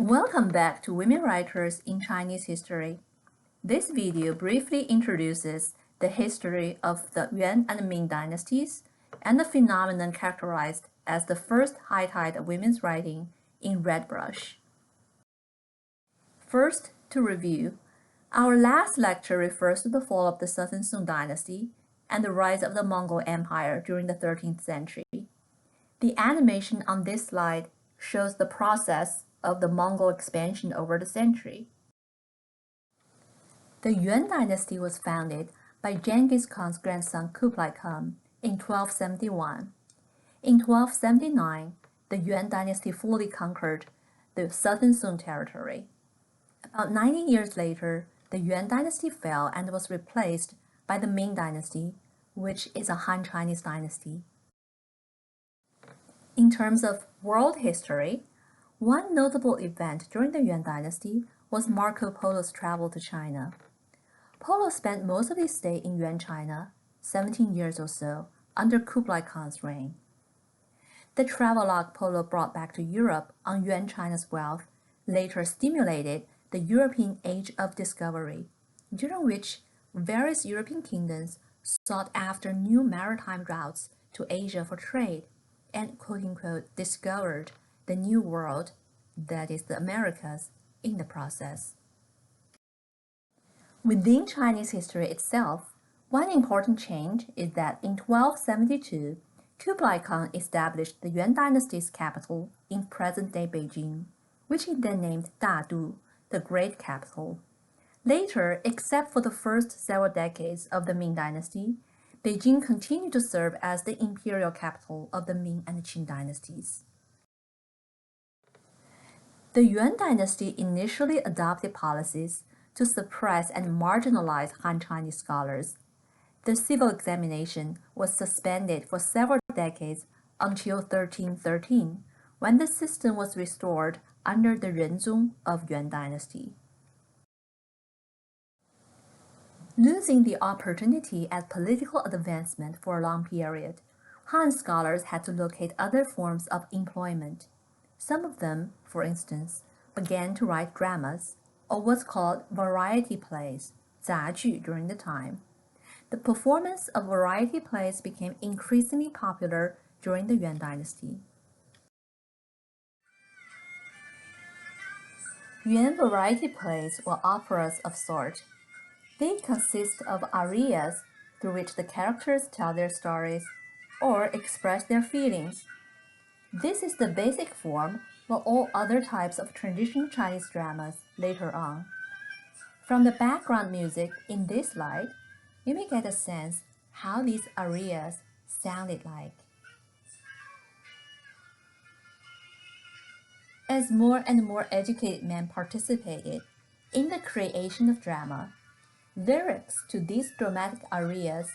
Welcome back to Women Writers in Chinese History. This video briefly introduces the history of the Yuan and Ming dynasties and the phenomenon characterized as the first high tide of women's writing in red brush. First, to review, our last lecture refers to the fall of the Southern Song dynasty and the rise of the Mongol Empire during the 13th century. The animation on this slide shows the process of the Mongol expansion over the century. The Yuan dynasty was founded by Genghis Khan's grandson Kublai Khan in 1271. In 1279, the Yuan dynasty fully conquered the southern Song territory. About 90 years later, the Yuan dynasty fell and was replaced by the Ming dynasty, which is a Han Chinese dynasty. In terms of world history, one notable event during the Yuan dynasty was Marco Polo's travel to China. Polo spent most of his stay in Yuan China, 17 years or so, under Kublai Khan's reign. The travelogue Polo brought back to Europe on Yuan China's wealth later stimulated the European Age of Discovery, during which various European kingdoms sought after new maritime routes to Asia for trade and quote-unquote discovered the New World, that is the Americas, in the process. Within Chinese history itself, one important change is that in 1272, Kublai Khan established the Yuan dynasty's capital in present-day Beijing, which he then named Dadu, the Great Capital. Later, except for the first several decades of the Ming dynasty, Beijing continued to serve as the imperial capital of the Ming and Qing dynasties. The Yuan dynasty initially adopted policies to suppress and marginalize Han Chinese scholars. The civil examination was suspended for several decades until 1313, when the system was restored under the Renzong of Yuan dynasty. Losing the opportunity at political advancement for a long period, Han scholars had to locate other forms of employment. Some of them, for instance, began to write dramas, or what's called variety plays, 杂剧, during the time. The performance of variety plays became increasingly popular during the Yuan dynasty. Yuan variety plays were operas of sort. They consist of arias through which the characters tell their stories or express their feelings. This is the basic form for all other types of traditional Chinese dramas later on. From the background music in this slide, you may get a sense how these arias sounded like. As more and more educated men participated in the creation of drama, lyrics to these dramatic arias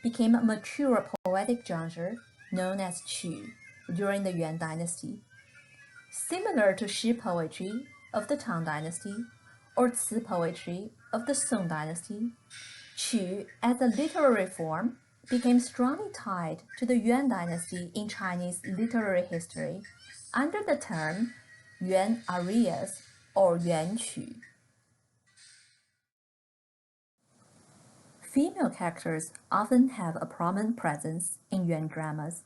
became a mature poetic genre known as qu during the Yuan dynasty. Similar to Shi poetry of the Tang dynasty or Ci poetry of the Song dynasty, qu as a literary form became strongly tied to the Yuan dynasty in Chinese literary history under the term Yuan arias or Yuan qu. Female characters often have a prominent presence in Yuan dramas.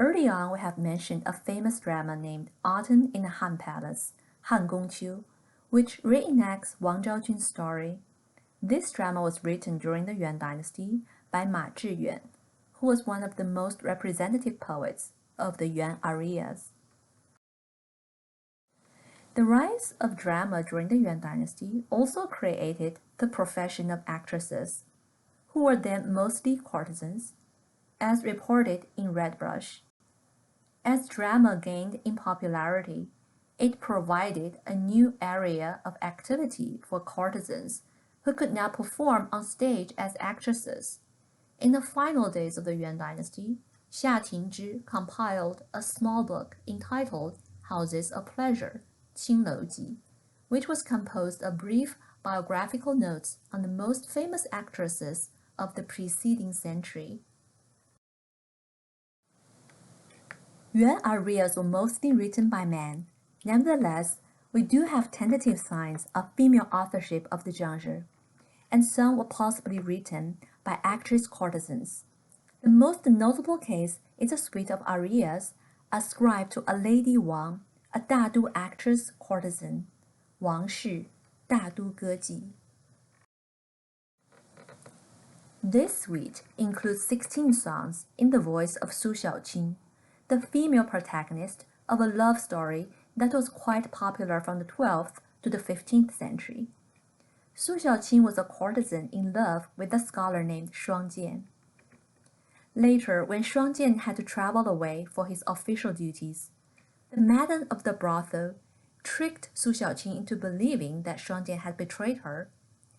Early on, we have mentioned a famous drama named Autumn in the Han Palace, Han Gongqiu, which reenacts Wang Zhaojun's story. This drama was written during the Yuan dynasty by Ma Zhiyuan, who was one of the most representative poets of the Yuan arias. The rise of drama during the Yuan dynasty also created the profession of actresses, who were then mostly courtesans, as reported in Red Brush. As drama gained in popularity, it provided a new area of activity for courtesans who could now perform on stage as actresses. In the final days of the Yuan dynasty, Xia Tingzhi compiled a small book entitled Houses of Pleasure, Qinglou Ji, which was composed of brief biographical notes on the most famous actresses of the preceding century. Yuan arias were mostly written by men. Nevertheless, we do have tentative signs of female authorship of the genre, and some were possibly written by actress courtesans. The most notable case is a suite of arias ascribed to a Lady Wang, a Dadu actress courtesan, Wang Shi, Dadu Geji. This suite includes 16 songs in the voice of Su Xiaoqing, the female protagonist of a love story that was quite popular from the 12th to the 15th century. Su Xiaoqing was a courtesan in love with a scholar named Shuang Jian. Later, when Shuang Jian had to travel away for his official duties, the madam of the brothel tricked Su Xiaoqing into believing that Shuang Jian had betrayed her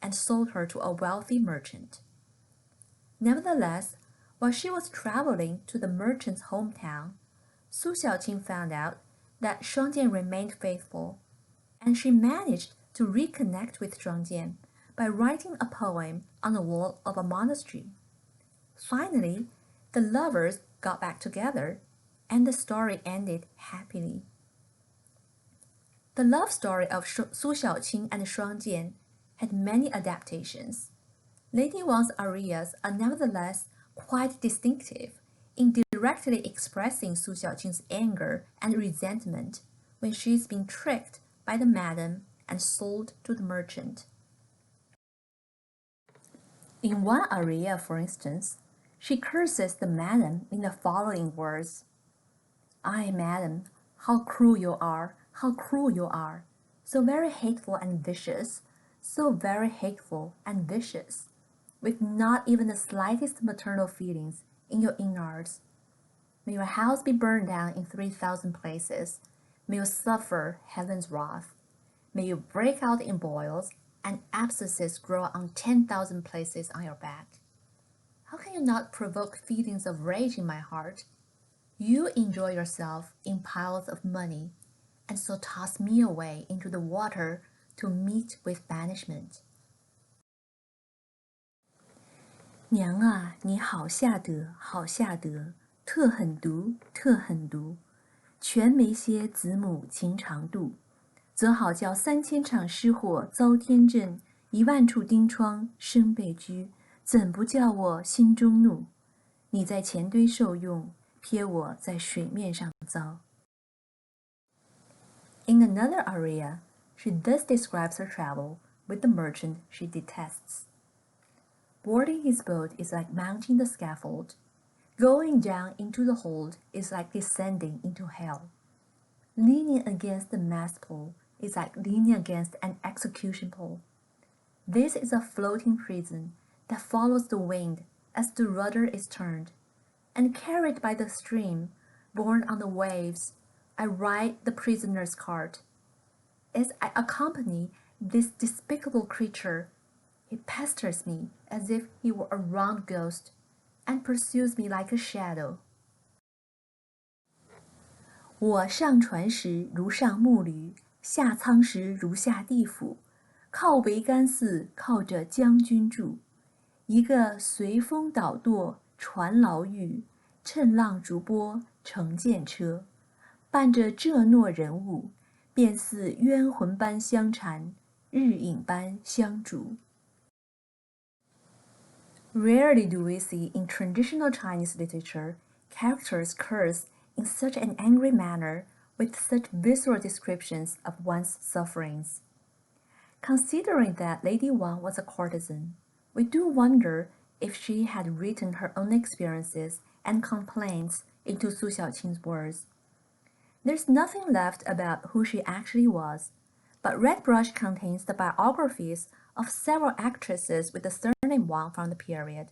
and sold her to a wealthy merchant. Nevertheless, while she was traveling to the merchant's hometown, Su Xiaoqing found out that Shuang Jian remained faithful, and she managed to reconnect with Shuang Jian by writing a poem on the wall of a monastery. Finally, the lovers got back together, and the story ended happily. The love story of Su Xiaoqing and Shuang Jian had many adaptations. Lady Wang's arias are nevertheless quite distinctive in directly expressing Su Xiaoqing's anger and resentment when she is being tricked by the madam and sold to the merchant. In one aria, for instance, she curses the madam in the following words: "Ay, madam, how cruel you are, how cruel you are, so very hateful and vicious, so very hateful and vicious, with not even the slightest maternal feelings in your innards. May your house be burned down in 3,000 places, may you suffer heaven's wrath, may you break out in boils, and abscesses grow on 10,000 places on your back. How can you not provoke feelings of rage in my heart? You enjoy yourself in piles of money, and so toss me away into the water to meet with banishment." 娘啊，你好下得，好下得，特狠毒，特狠毒。全没些子母情长度，则好叫3000场失火遭天震，10000处钉疮生被拘，怎不叫我心中怒？你在钱堆受用，撇我在水面上遭。In another aria, she thus describes her travel with the merchant she detests. Boarding his boat is like mounting the scaffold. Going down into the hold is like descending into hell. Leaning against the mast pole is like leaning against an execution pole. This is a floating prison that follows the wind as the rudder is turned, and carried by the stream, borne on the waves, I ride the prisoner's cart. As I accompany this despicable creature, he pesters me as if he were a round ghost, and pursues me like a shadow. 我上船时如上木驴，下舱时如下地府。靠桅杆似靠着将军住，一个随风倒舵船牢狱，趁浪逐波乘舰车。伴着这诺人物，便似冤魂般相缠，日影般相逐。Rarely do we see in traditional Chinese literature characters curse in such an angry manner with such visceral descriptions of one's sufferings. Considering that Lady Wang was a courtesan, we do wonder if she had written her own experiences and complaints into Su Xiaoqing's words. There's nothing left about who she actually was, but Red Brush contains the biographies of several actresses with the surname Wang from the period,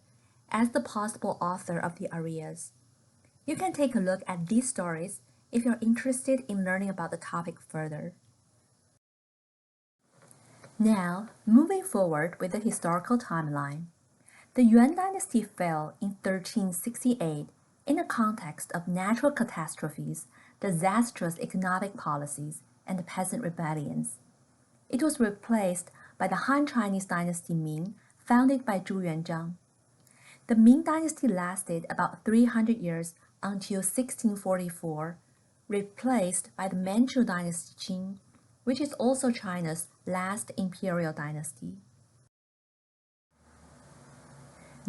as the possible author of the arias. You can take a look at these stories if you're interested in learning about the topic further. Now, moving forward with the historical timeline. The Yuan dynasty fell in 1368 in the context of natural catastrophes, disastrous economic policies, and peasant rebellions. It was replaced by the Han Chinese dynasty Ming, founded by Zhu Yuanzhang. The Ming dynasty lasted about 300 years until 1644, replaced by the Manchu dynasty Qing, which is also China's last imperial dynasty.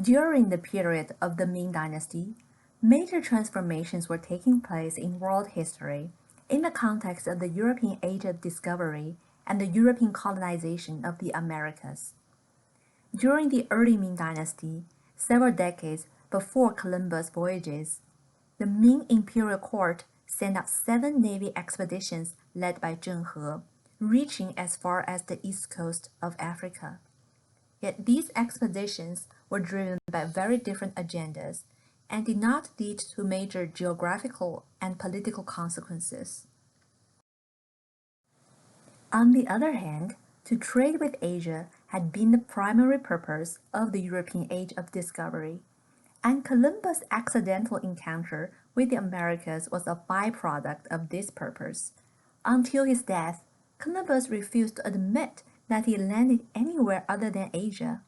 During the period of the Ming Dynasty, major transformations were taking place in world history in the context of the European age of discovery and the European colonization of the Americas. During the early Ming Dynasty, several decades before Columbus' voyages, the Ming imperial court sent out 7 navy expeditions led by Zheng He, reaching as far as the east coast of Africa. Yet these expeditions were driven by very different agendas and did not lead to major geographical and political consequences. On the other hand, to trade with Asia had been the primary purpose of the European age of discovery, and Columbus' accidental encounter with the Americas was a byproduct of this purpose. Until his death, Columbus refused to admit that he landed anywhere other than Asia.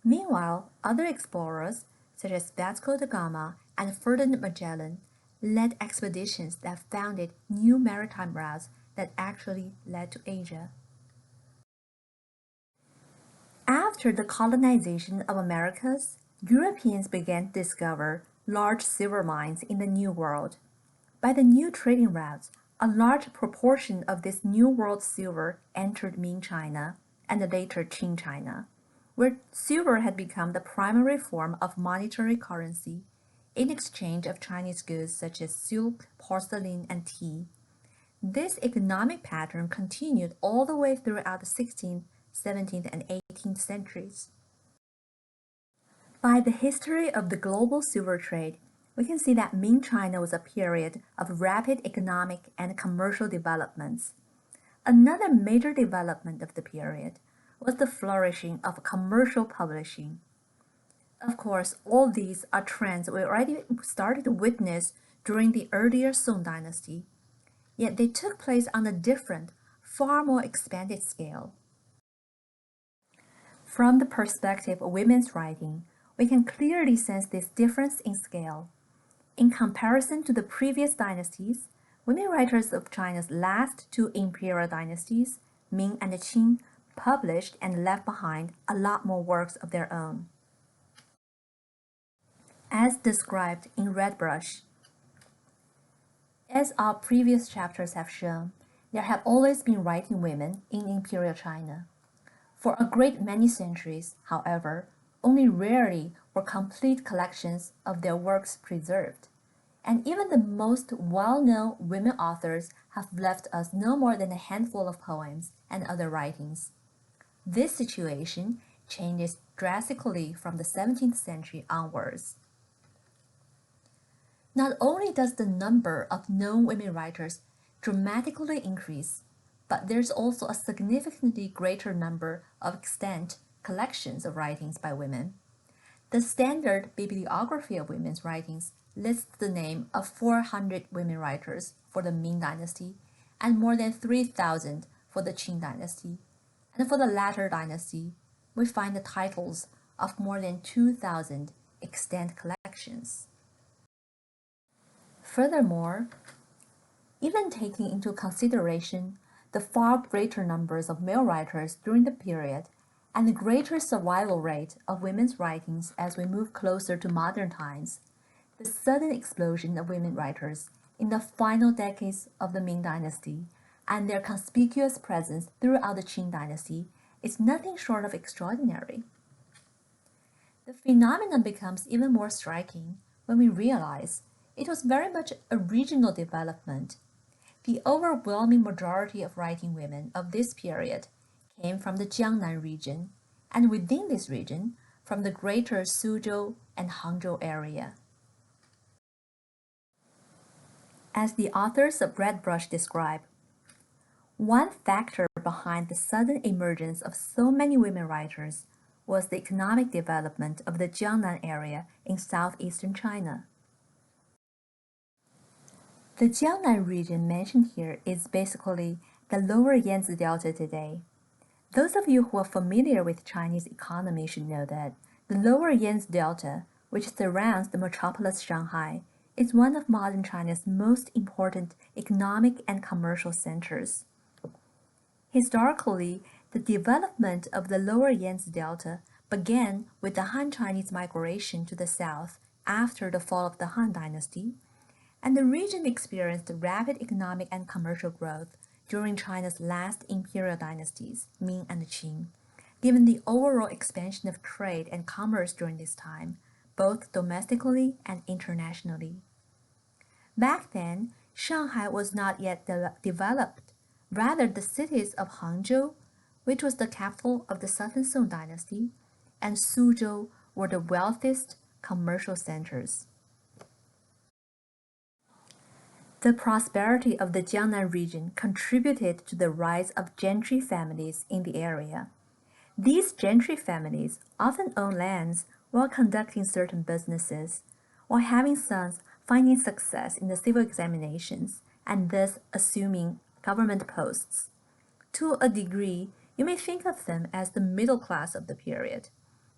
Meanwhile, other explorers, such as Vasco da Gama and Ferdinand Magellan, led expeditions that founded new maritime routes that actually led to Asia. After the colonization of Americas, Europeans began to discover large silver mines in the New World. By the new trading routes, a large proportion of this New World silver entered Ming China and later Qing China, where silver had become the primary form of monetary currency in exchange of Chinese goods such as silk, porcelain, and tea. This economic pattern continued all the way throughout the 16th, 17th, and 18th centuries. By the history of the global silver trade, we can see that Ming China was a period of rapid economic and commercial developments. Another major development of the period was the flourishing of commercial publishing. Of course, all these are trends we already started to witness during the earlier Song Dynasty, yet they took place on a different, far more expanded scale. From the perspective of women's writing, we can clearly sense this difference in scale. In comparison to the previous dynasties, women writers of China's last 2 imperial dynasties, Ming and Qing, published and left behind a lot more works of their own. As described in Red Brush. As our previous chapters have shown, there have always been writing women in imperial China. For a great many centuries, however, only rarely were complete collections of their works preserved, and even the most well-known women authors have left us no more than a handful of poems and other writings. This situation changes drastically from the 17th century onwards. Not only does the number of known women writers dramatically increase, but there's also a significantly greater number of extant collections of writings by women. The standard bibliography of women's writings lists the name of 400 women writers for the Ming Dynasty and more than 3,000 for the Qing Dynasty. And for the latter dynasty, we find the titles of more than 2,000 extant collections. Furthermore, even taking into consideration the far greater numbers of male writers during the period and the greater survival rate of women's writings as we move closer to modern times, the sudden explosion of women writers in the final decades of the Ming Dynasty and their conspicuous presence throughout the Qing Dynasty is nothing short of extraordinary. The phenomenon becomes even more striking when we realize it was very much a regional development. The overwhelming majority of writing women of this period came from the Jiangnan region, and within this region, from the greater Suzhou and Hangzhou area. As the authors of Red Brush describe, one factor behind the sudden emergence of so many women writers was the economic development of the Jiangnan area in southeastern China. The Jiangnan region mentioned here is basically the lower Yangtze Delta today. Those of you who are familiar with Chinese economy should know that the lower Yangtze Delta, which surrounds the metropolis Shanghai, is one of modern China's most important economic and commercial centers. Historically, the development of the lower Yangtze Delta began with the Han Chinese migration to the south after the fall of the Han Dynasty, and the region experienced rapid economic and commercial growth during China's last imperial dynasties, Ming and Qing, given the overall expansion of trade and commerce during this time, both domestically and internationally. Back then, Shanghai was not yet developed. Rather, the cities of Hangzhou, which was the capital of the Southern Song Dynasty, and Suzhou were the wealthiest commercial centers. The prosperity of the Jiangnan region contributed to the rise of gentry families in the area. These gentry families often owned lands while conducting certain businesses, or having sons finding success in the civil examinations and thus assuming government posts. To a degree, you may think of them as the middle class of the period,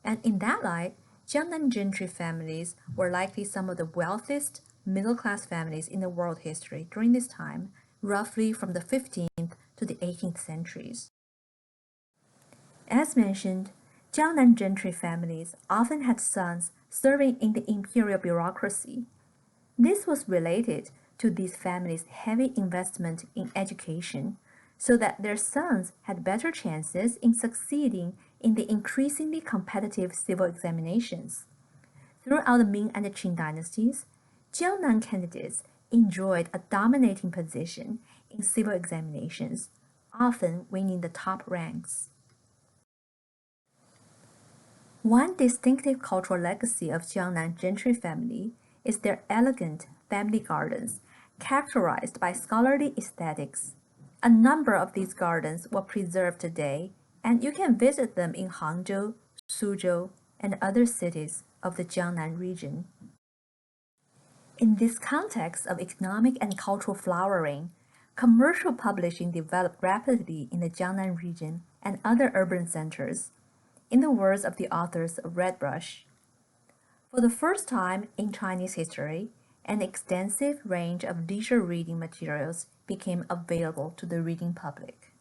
and in that light, Jiangnan gentry families were likely some of the wealthiest middle-class families in the world history during this time, roughly from the 15th to the 18th centuries. As mentioned, Jiangnan gentry families often had sons serving in the imperial bureaucracy. This was related to these families' heavy investment in education, so that their sons had better chances in succeeding in the increasingly competitive civil examinations. Throughout the Ming and the Qing dynasties, Jiangnan candidates enjoyed a dominating position in civil examinations, often winning the top ranks. One distinctive cultural legacy of Jiangnan gentry family is their elegant family gardens, characterized by scholarly aesthetics. A number of these gardens were preserved today, and you can visit them in Hangzhou, Suzhou, and other cities of the Jiangnan region. In this context of economic and cultural flowering, commercial publishing developed rapidly in the Jiangnan region and other urban centers, in the words of the authors of Red Brush. For the first time in Chinese history, an extensive range of leisure reading materials became available to the reading public.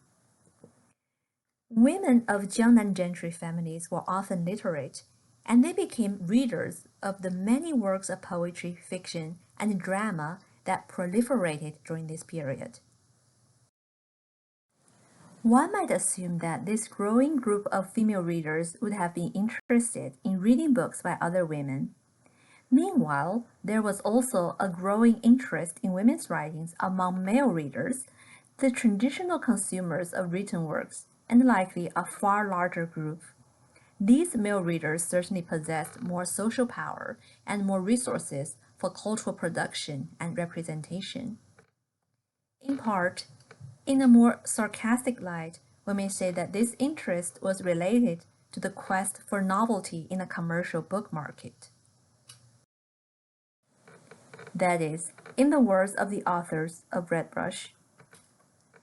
Women of Jiangnan gentry families were often literate, and they became readers of the many works of poetry, fiction, and drama that proliferated during this period. One might assume that this growing group of female readers would have been interested in reading books by other women. Meanwhile, there was also a growing interest in women's writings among male readers, the traditional consumers of written works, and likely a far larger group. These male readers certainly possessed more social power and more resources for cultural production and representation. In part, in a more sarcastic light, we may say that this interest was related to the quest for novelty in the commercial book market. That is, in the words of the authors of Red Brush,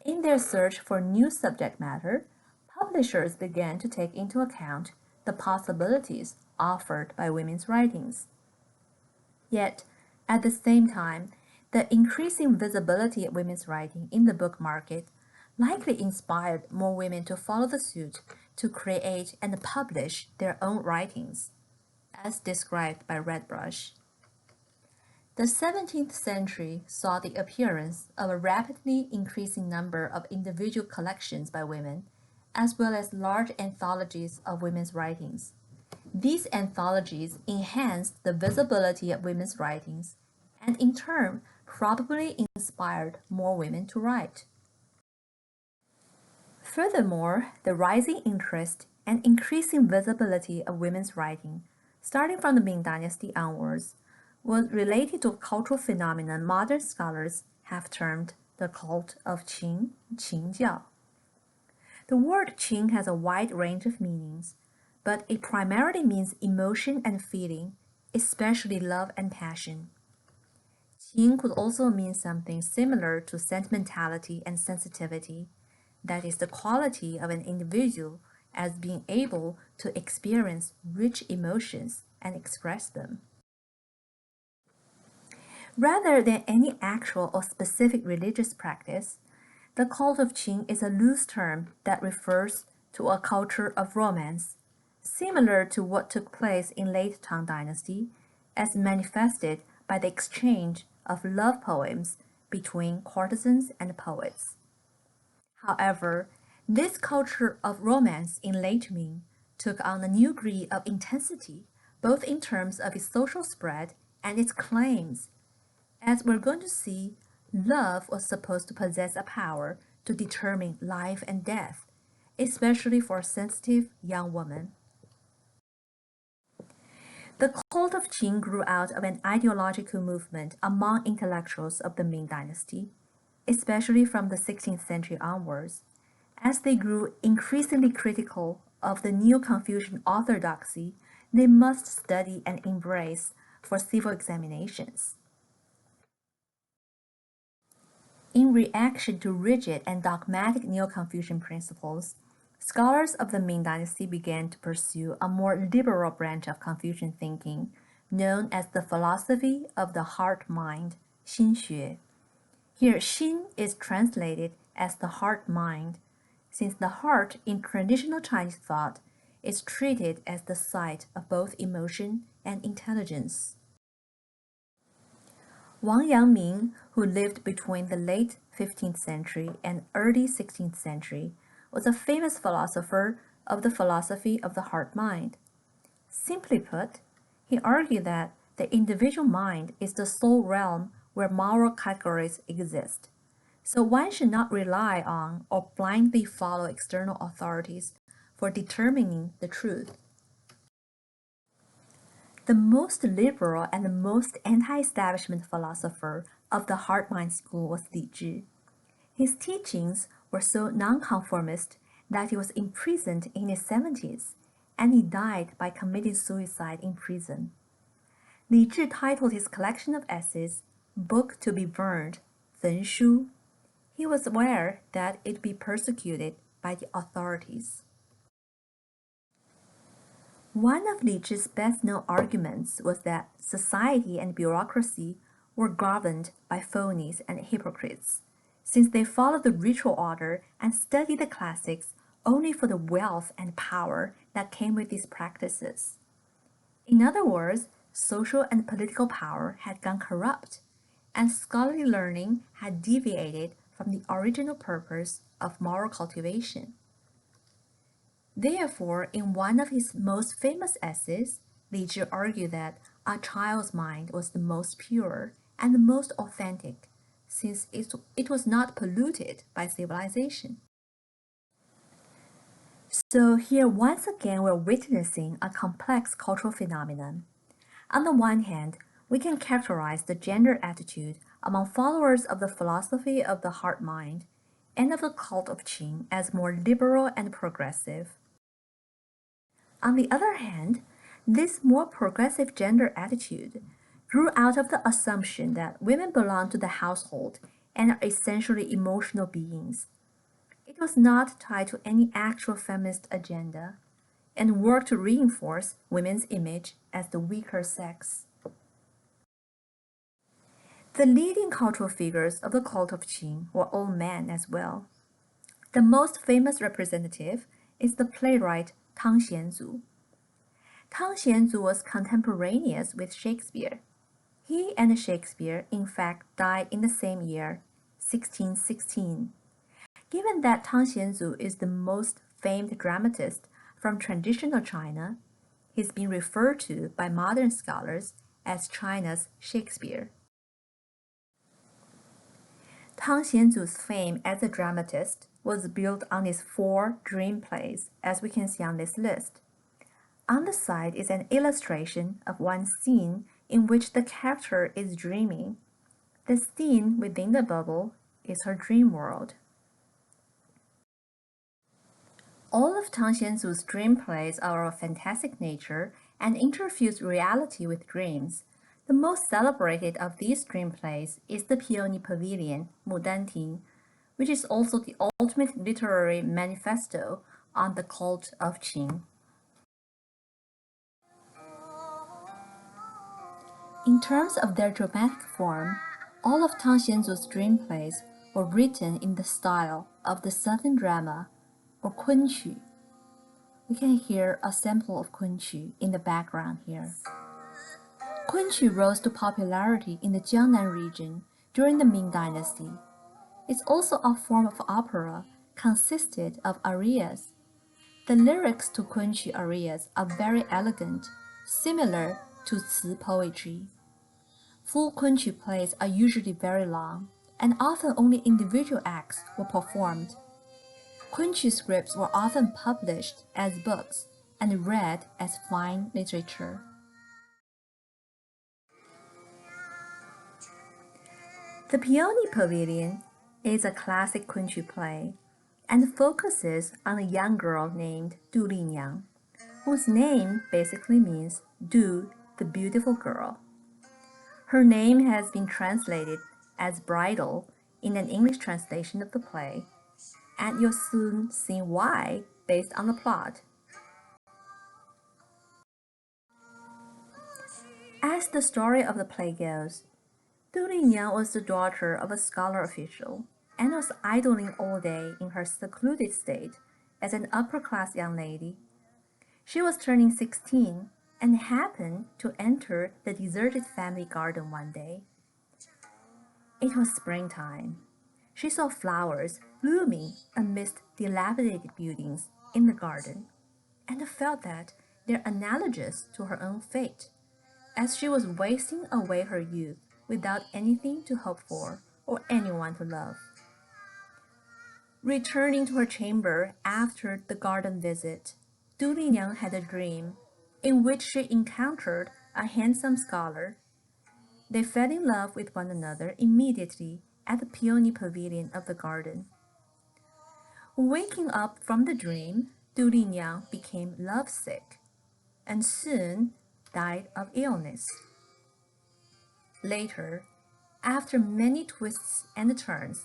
in their search for new subject matter, publishers began to take into account the possibilities offered by women's writings. Yet, at the same time, the increasing visibility of women's writing in the book market likely inspired more women to follow the suit to create and publish their own writings, as described by Red Brush. The 17th century saw the appearance of a rapidly increasing number of individual collections by women, as well as large anthologies of women's writings. These anthologies enhanced the visibility of women's writings and in turn probably inspired more women to write. Furthermore, the rising interest and increasing visibility of women's writing, starting from the Ming Dynasty onwards, was related to a cultural phenomenon modern scholars have termed the cult of Qing, Qingjiao. The word Qing has a wide range of meanings, but it primarily means emotion and feeling, especially love and passion. Qing could also mean something similar to sentimentality and sensitivity, that is, the quality of an individual as being able to experience rich emotions and express them. Rather than any actual or specific religious practice, The cult of Qing is a loose term that refers to a culture of romance, similar to what took place in late Tang Dynasty, as manifested by the exchange of love poems between courtesans and poets. However, this culture of romance in late Ming took on a new degree of intensity, both in terms of its social spread and its claims. As we're going to see, love was supposed to possess a power to determine life and death, especially for a sensitive young woman. The cult of Qing grew out of an ideological movement among intellectuals of the Ming Dynasty, especially from the 16th century onwards, as they grew increasingly critical of the Neo-Confucian orthodoxy they must study and embrace for civil examinations. In reaction to rigid and dogmatic Neo-Confucian principles, scholars of the Ming Dynasty began to pursue a more liberal branch of Confucian thinking, known as the philosophy of the heart-mind, Xinxue. Here, Xin is translated as the heart-mind, since the heart in traditional Chinese thought is treated as the site of both emotion and intelligence. Wang Yangming, who lived between the late 15th century and early 16th century, was a famous philosopher of the philosophy of the heart-mind. Simply put, he argued that the individual mind is the sole realm where moral categories exist, so one should not rely on or blindly follow external authorities for determining the truth. The most liberal and the most anti-establishment philosopher of the heart-mind school was Li Zhi. His teachings were so nonconformist that he was imprisoned in his 70s, and he died by committing suicide in prison. Li Zhi titled his collection of essays "Book to be Burned," 焚书. He was aware that it would be persecuted by the authorities. One of Li Zhi's best-known arguments was that society and bureaucracy were governed by phonies and hypocrites, since they followed the ritual order and studied the classics only for the wealth and power that came with these practices. In other words, social and political power had gone corrupt, and scholarly learning had deviated from the original purpose of moral cultivation. Therefore, in one of his most famous essays, Li Zhi argued that a child's mind was the most pure and the most authentic, since it was not polluted by civilization. So here, once again, we're witnessing a complex cultural phenomenon. On the one hand, we can characterize the gender attitude among followers of the philosophy of the heart-mind and of the cult of Qing as more liberal and progressive. On the other hand, this more progressive gender attitude grew out of the assumption that women belong to the household and are essentially emotional beings. It was not tied to any actual feminist agenda and worked to reinforce women's image as the weaker sex. The leading cultural figures of the cult of Qing were all men as well. The most famous representative is the playwright Tang Xianzu. Tang Xianzu was contemporaneous with Shakespeare. He and Shakespeare, in fact, died in the same year, 1616. Given that Tang Xianzu is the most famed dramatist from traditional China, he's been referred to by modern scholars as China's Shakespeare. Tang Xianzu's fame as a dramatist was built on his 4 dream plays, as we can see on this list. On the side is an illustration of one scene in which the character is dreaming. The scene within the bubble is her dream world. All of Tang Xianzu's dream plays are of fantastic nature and interfuse reality with dreams. The most celebrated of these dream plays is The Peony Pavilion, Mudan Ting, which is also the ultimate literary manifesto on the cult of Qing. In terms of their dramatic form, all of Tang Xianzu's dream plays were written in the style of the Southern drama or Kunqu. We can hear a sample of Kunqu in the background here. Kunqu rose to popularity in the Jiangnan region during the Ming Dynasty. It's also a form of opera consisted of arias. The lyrics to Kunqu arias are very elegant, similar to Ci poetry. Full Kunqu plays are usually very long, and often only individual acts were performed. Kunqu scripts were often published as books and read as fine literature. The Peony Pavilion is a classic Kunqu play and focuses on a young girl named Du Liniang, whose name basically means Du, the beautiful girl. Her name has been translated as bridal in an English translation of the play, and you'll soon see why based on the plot. As the story of the play goes, Du Liniang was the daughter of a scholar official and was idling all day in her secluded state as an upper-class young lady. She was turning 16 and happened to enter the deserted family garden one day. It was springtime. She saw flowers blooming amidst dilapidated buildings in the garden and felt that they're analogous to her own fate, as she was wasting away her youth without anything to hope for or anyone to love. Returning to her chamber after the garden visit, Du Liniang had a dream in which she encountered a handsome scholar. They fell in love with one another immediately at the Peony Pavilion of the garden. Waking up from the dream, Du Liniang became lovesick and soon died of illness. Later, after many twists and turns,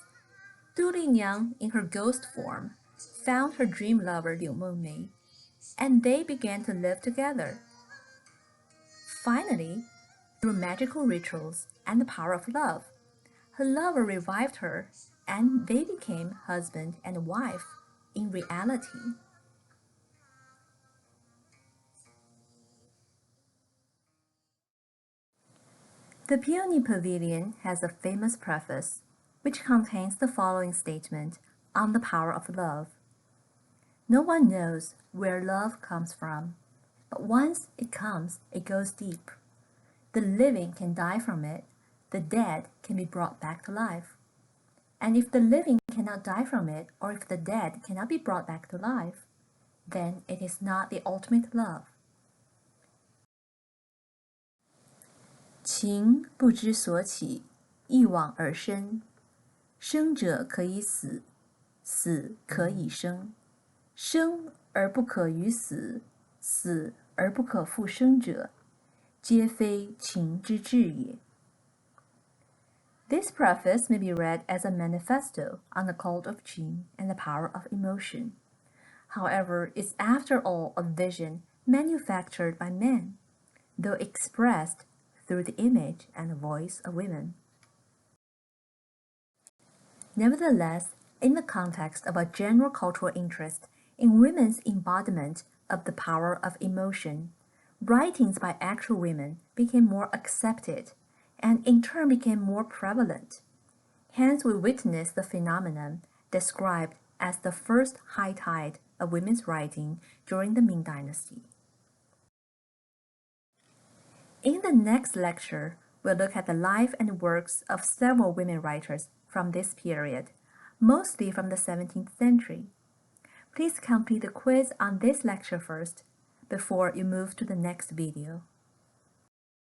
Du Liniang, in her ghost form, found her dream lover Liu Mengmei, and they began to live together. Finally, through magical rituals and the power of love, her lover revived her, and they became husband and wife in reality. The Peony Pavilion has a famous preface, which contains the following statement on the power of love. No one knows where love comes from, but once it comes, it goes deep. The living can die from it, the dead can be brought back to life. And if the living cannot die from it, or if the dead cannot be brought back to life, then it is not the ultimate love. 情不知所起，一往而深。生者可以死，死可以生。生而不可与死，死而不可复生者，皆非情之至也。This preface may be read as a manifesto on the cult of Qing and the power of emotion. However, it's after all a vision manufactured by men, though expressed through the image and voice of women. Nevertheless, in the context of a general cultural interest in women's embodiment of the power of emotion, writings by actual women became more accepted and in turn became more prevalent. Hence, we witness the phenomenon described as the first high tide of women's writing during the Ming Dynasty. In the next lecture, we'll look at the life and works of several women writers from this period, mostly from the 17th century. Please complete the quiz on this lecture first, before you move to the next video.